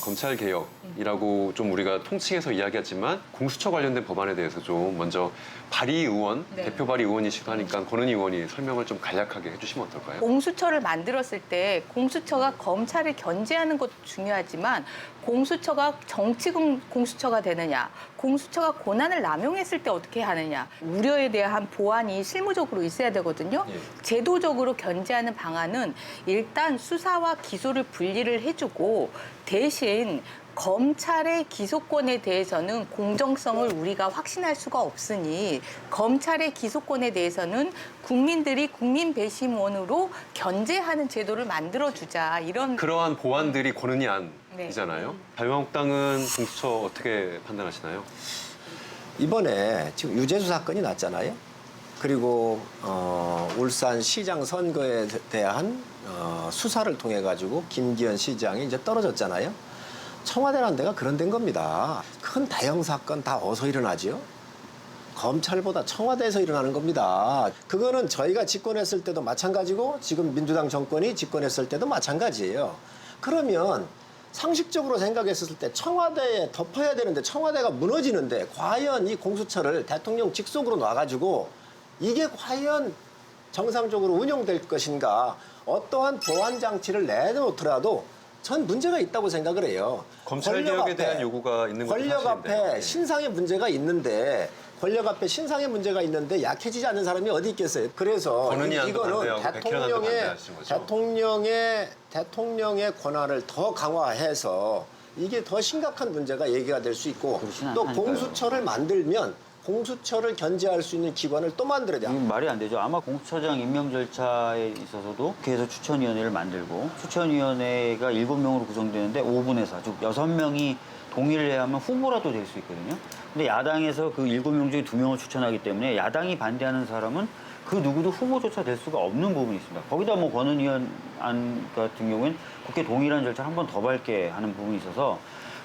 검찰 개혁이라고 좀 우리가 통칭해서 이야기하지만 공수처 관련된 법안에 대해서 좀 먼저 발의 의원, 대표 발의 의원이시기도 하니까 권은희 의원이 설명을 좀 간략하게 해주시면 어떨까요? 공수처를 만들었을 때 공수처가 검찰을 견제하는 것도 중요하지만 공수처가 정치 공수처가 되느냐, 공수처가 권한을 남용했을 때 어떻게 하느냐, 우려에 대한 보완이 실무적으로 있어야 되거든요. 제도적으로 견제하는 방안은 일단 수사와 기소를 분리를 해주고 대신 검찰의 기소권에 대해서는 공정성을 우리가 확신할 수가 없으니 검찰의 기소권에 대해서는 국민들이 국민 배심원으로 견제하는 제도를 만들어주자 이런 그러한 보완들이 권은희 안이잖아요. 자유한국당은 공수처 어떻게 판단하시나요? 이번에 지금 유재수 사건이 났잖아요. 그리고 울산시장 선거에 대한 수사를 통해 가지고 김기현 시장이 이제 떨어졌잖아요. 청와대라는 데가 그런 데인 겁니다. 큰 대형 사건 다 어서 일어나죠. 검찰보다 청와대에서 일어나는 겁니다. 그거는 저희가 집권했을 때도 마찬가지고 지금 민주당 정권이 집권했을 때도 마찬가지예요. 그러면 상식적으로 생각했을 때 청와대에 덮어야 되는데 청와대가 무너지는데 과연 이 공수처를 대통령 직속으로 놔가지고 이게 과연 정상적으로 운영될 것인가, 어떠한 보완 장치를 내놓더라도 전 문제가 있다고 생각을 해요. 검찰 개혁에 대한 요구가 있는 것도 권력 사실인데. 앞에 신상의 문제가 있는데 권력 앞에 신상의 문제가 있는데 약해지지 않는 사람이 어디 있겠어요. 그래서 권은희 안도 이거는 반대하고 백혜련 안도 반대하신 거죠? 대통령의 권한을 더 강화해서 이게 더 심각한 문제가 얘기가 될 수 있고 또 않다니까요. 공수처를 만들면 공수처를 견제할 수 있는 기관을 또 만들어야 돼요. 말이 안 되죠. 아마 공수처장 임명 절차에 있어서도 국회에서 추천위원회를 만들고 추천위원회가 7명으로 구성되는데 5분의 4, 즉 6명이 동의를 해야 하면 후보라도 될 수 있거든요. 근데 야당에서 그 7명 중에 2명을 추천하기 때문에 야당이 반대하는 사람은 그 누구도 후보조차 될 수가 없는 부분이 있습니다. 거기다 뭐 권은희 의원 안 같은 경우에는 국회 동의라는 절차를 한 번 더 밟게 하는 부분이 있어서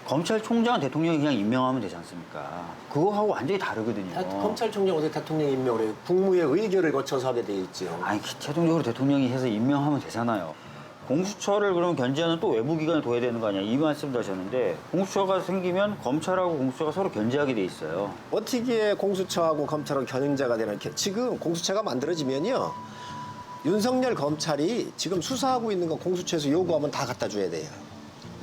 검찰총장은 대통령이 그냥 임명하면 되지 않습니까? 그거하고 완전히 다르거든요. 검찰총장 어떻게 대통령이 임명을 해요? 국무의 의결을 거쳐서 하게 돼 있죠. 아니, 최종적으로 대통령이 해서 임명하면 되잖아요. 공수처를 그러면 견제하는 또 외부기관을 둬야 되는 거 아니야? 이 말씀도 하셨는데 공수처가 생기면 검찰하고 공수처가 서로 견제하게 돼 있어요. 어떻게 공수처하고 검찰하고 견제가 되는 게 지금 공수처가 만들어지면요. 윤석열 검찰이 지금 수사하고 있는 거 공수처에서 요구하면 다 갖다 줘야 돼요.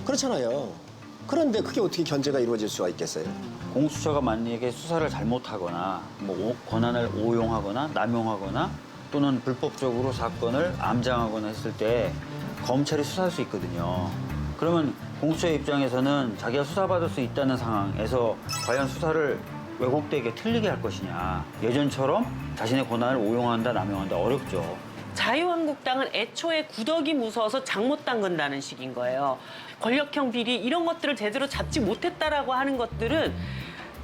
그렇잖아요. 그런데 그게 어떻게 견제가 이루어질 수가 있겠어요? 공수처가 만약에 수사를 잘못하거나 뭐 권한을 오용하거나 남용하거나 또는 불법적으로 사건을 암장하거나 했을 때 검찰이 수사할 수 있거든요. 그러면 공수처의 입장에서는 자기가 수사받을 수 있다는 상황에서 과연 수사를 왜곡되게 틀리게 할 것이냐. 예전처럼 자신의 권한을 오용한다, 남용한다 어렵죠. 자유한국당은 애초에 구더기 무서워서 장 못 담근다는 식인 거예요. 권력형 비리 이런 것들을 제대로 잡지 못했다라고 하는 것들은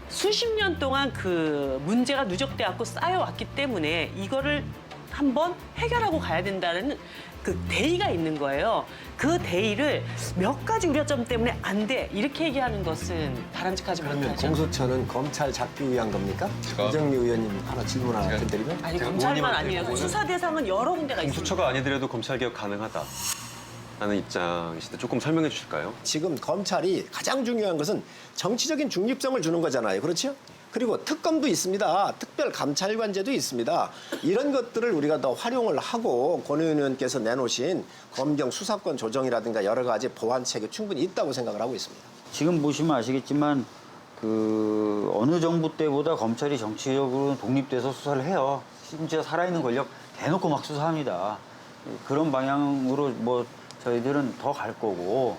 수십 년 동안 그 문제가 누적돼 갖고 쌓여왔기 때문에 이거를 한번 해결하고 가야 된다는 그 대의가 있는 거예요. 그 대의를 몇 가지 우려점 때문에 안 돼 이렇게 얘기하는 것은 바람직하지 그러면 못하죠. 공수처는 검찰 잡기 위한 겁니까? 이정미 의원님 하나 질문 하나 드리면? 아니 검찰만 아니에요. 수사 대상은 여러 군데가 있습니다. 공수처가 아니더라도 검찰 개혁 가능하다. 라는 입장이신데 조금 설명해 주실까요? 지금 검찰이 가장 중요한 것은 정치적인 중립성을 주는 거잖아요. 그렇죠? 그리고 특검도 있습니다. 특별감찰관제도 있습니다. 이런 것들을 우리가 더 활용을 하고 권 의원님께서 내놓으신 검경 수사권 조정이라든가 여러 가지 보완책이 충분히 있다고 생각을 하고 있습니다. 지금 보시면 아시겠지만 그 어느 정부 때보다 검찰이 정치적으로 독립돼서 수사를 해요. 심지어 살아있는 권력 대놓고 막 수사합니다. 그런 방향으로 뭐 저희들은 더 갈 거고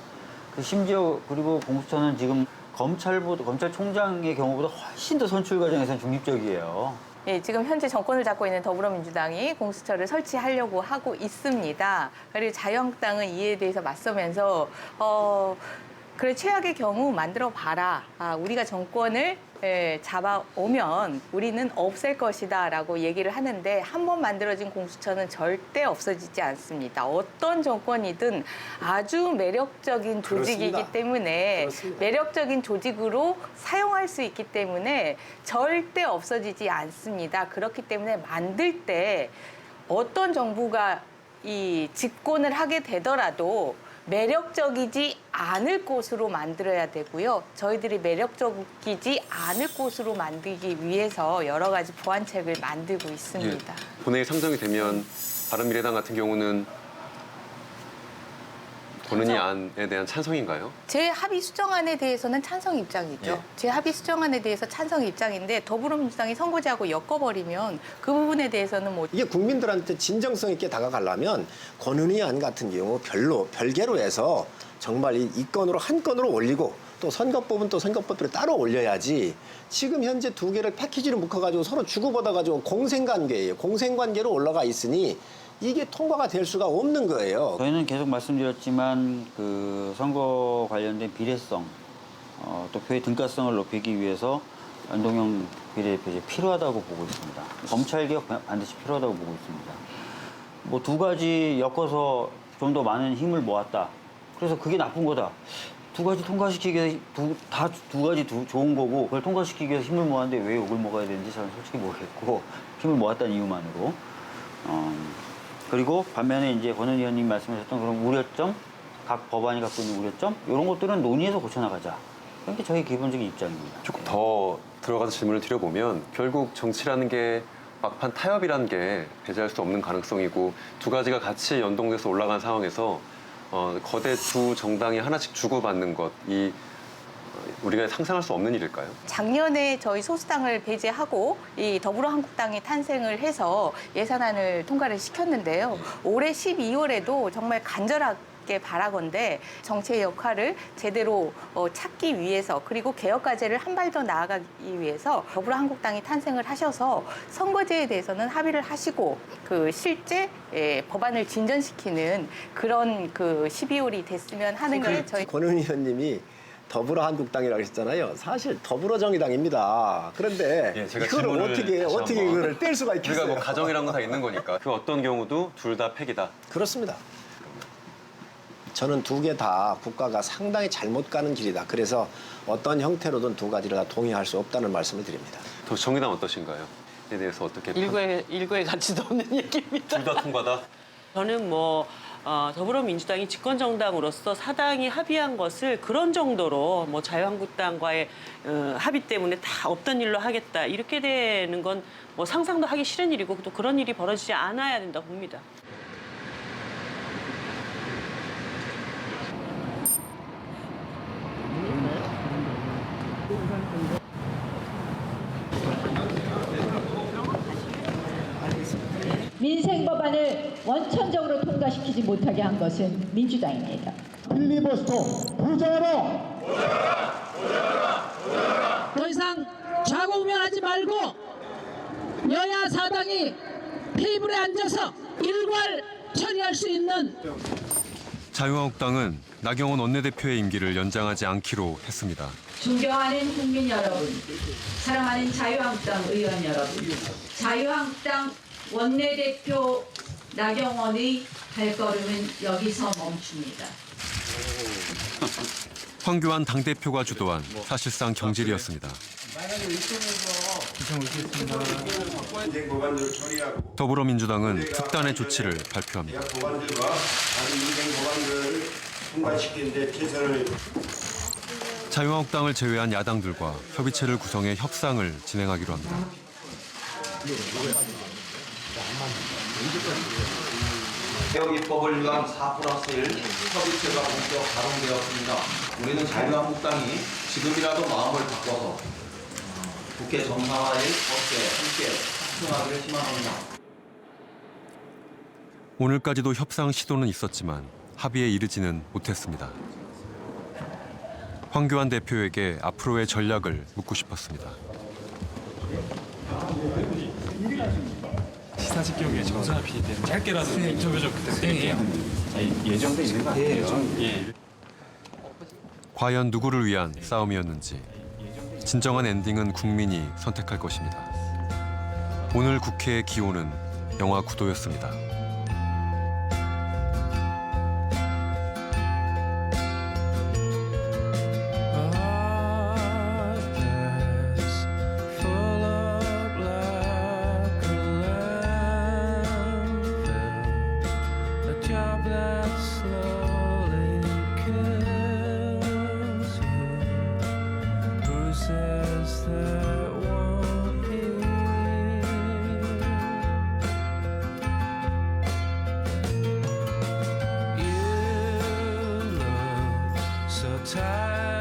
그 심지어 그리고 공수처는 지금 검찰총장의 경우보다 훨씬 더 선출 과정에서는 중립적이에요. 예, 지금 현재 정권을 잡고 있는 더불어민주당이 공수처를 설치하려고 하고 있습니다. 그리고 자유한국당은 이에 대해서 맞서면서 그래 최악의 경우 만들어 봐라. 우리가 정권을 잡아오면 우리는 없앨 것이다라고 얘기를 하는데 한 번 만들어진 공수처는 절대 없어지지 않습니다. 어떤 정권이든 아주 매력적인 조직이기 그렇습니다. 때문에 그렇습니다. 매력적인 조직으로 사용할 수 있기 때문에 절대 없어지지 않습니다. 그렇기 때문에 만들 때 어떤 정부가 이 집권을 하게 되더라도 매력적이지 않을 곳으로 만들어야 되고요. 저희들이 매력적이지 않을 곳으로 만들기 위해서 여러 가지 보완책을 만들고 있습니다. 예, 본회의 상정이 되면 바른미래당 같은 경우는 권은희 안에 대한 찬성인가요? 재합의 수정안에 대해서는 찬성 입장이죠. 예. 재합의 수정안에 대해서 찬성 입장인데 더불어민주당이 선거제하고 엮어버리면 그 부분에 대해서는 뭐 이게 국민들한테 진정성 있게 다가가려면 권은희 안 같은 경우 별개로 해서 정말 이 건으로 한 건으로 올리고 또 선거법은 또 선거법대로 따로 올려야지 지금 현재 두 개를 패키지로 묶어가지고 서로 주고받아가지고 공생관계예요. 공생관계로 올라가 있으니 이게 통과가 될 수가 없는 거예요. 저희는 계속 말씀드렸지만 그 선거 관련된 비례성, 또 표의 등가성을 높이기 위해서 연동형 비례대표제 필요하다고 보고 있습니다. 검찰개혁 반드시 필요하다고 보고 있습니다. 뭐 두 가지 엮어서 좀 더 많은 힘을 모았다. 그래서 그게 나쁜 거다. 두 가지 통과시키기 위해서 두 가지 좋은 거고 그걸 통과시키기 위해서 힘을 모았는데 왜 욕을 먹어야 되는지 저는 솔직히 모르겠고 힘을 모았다는 이유만으로 그리고 반면에 이제 권은 의원님 말씀하셨던 그런 우려점 각 법안이 갖고 있는 우려점 이런 것들은 논의해서 고쳐나가자. 그게 저희 기본적인 입장입니다. 조금 더 들어가서 질문을 드려보면 결국 정치라는 게 막판 타협이라는 게 배제할 수 없는 가능성이고 두 가지가 같이 연동돼서 올라간 상황에서 거대 두 정당이 하나씩 주고받는 것, 우리가 상상할 수 없는 일일까요? 작년에 저희 소수당을 배제하고 이 더불어한국당이 탄생을 해서 예산안을 통과를 시켰는데요. 올해 12월에도 정말 간절하게 바라건대 정치의 역할을 제대로 찾기 위해서 그리고 개혁 과제를 한 발 더 나아가기 위해서 더불어한국당이 탄생을 하셔서 선거제에 대해서는 합의를 하시고 그 실제 법안을 진전시키는 그런 그 12월이 됐으면 하는 게 저희 권은 의원님이 더불어한국당이라고 했잖아요. 사실 더불어정의당입니다. 그런데 제가 이거를 어떻게 이거를 뗄 수가 있겠어요? 우리가 뭐 가정이란 거 다 있는 거니까 그 어떤 경우도 둘 다 팩이다. 그렇습니다. 저는 두 개 다 국가가 상당히 잘못 가는 길이다. 그래서 어떤 형태로든 두 가지를 다 동의할 수 없다는 말씀을 드립니다. 정의당 어떠신가요? 에 대해서 어떻게 일거의 가치도 없는 얘기입니다. 둘 다 통과다? 저는 더불어민주당이 집권정당으로서 사당이 합의한 것을 그런 정도로 자유한국당과의 합의 때문에 다 없던 일로 하겠다 이렇게 되는 건 상상도 하기 싫은 일이고 또 그런 일이 벌어지지 않아야 된다고 봅니다. 민생 법안을 원천적으로 통과시키지 못하게 한 것은 민주당입니다. 필리버스터 부정하라! 더 이상 좌고우면하지 말고 여야 사당이 테이블에 앉아서 일괄 처리할 수 있는 자유한국당은 나경원 원내대표의 임기를 연장하지 않기로 했습니다. 존경하는 국민 여러분, 사랑하는 자유한국당 의원 여러분, 자유한국당 원내대표 나경원의 발걸음은 여기서 멈춥니다. 황교안 당대표가 주도한 사실상 경질이었습니다. 더불어민주당은 특단의 조치를 발표합니다. 자유한국당을 제외한 야당들과 협의체를 구성해 협상을 진행하기로 합니다. 개혁 입법을 위한 4+1 협의체가 본격 가동되었습니다. 우리는 자유한국당이 지금이라도 마음을 바꿔서 국회 정상화의 법제에 함께 탑승하기를 희망합니다. 오늘까지도 협상 시도는 있었지만 합의에 이르지는 못했습니다. 황교안 대표에게 앞으로의 전략을 묻고 싶었습니다. 시사직경에 정선화 PD 때문에 짧게라도 인터뷰 좀 부탁드릴게요. 예정돼 있는 거 아니에요? 예. 과연 누구를 위한 싸움이었는지 진정한 엔딩은 국민이 선택할 것입니다. 오늘 국회의 기호는 영화 구도였습니다. So tired.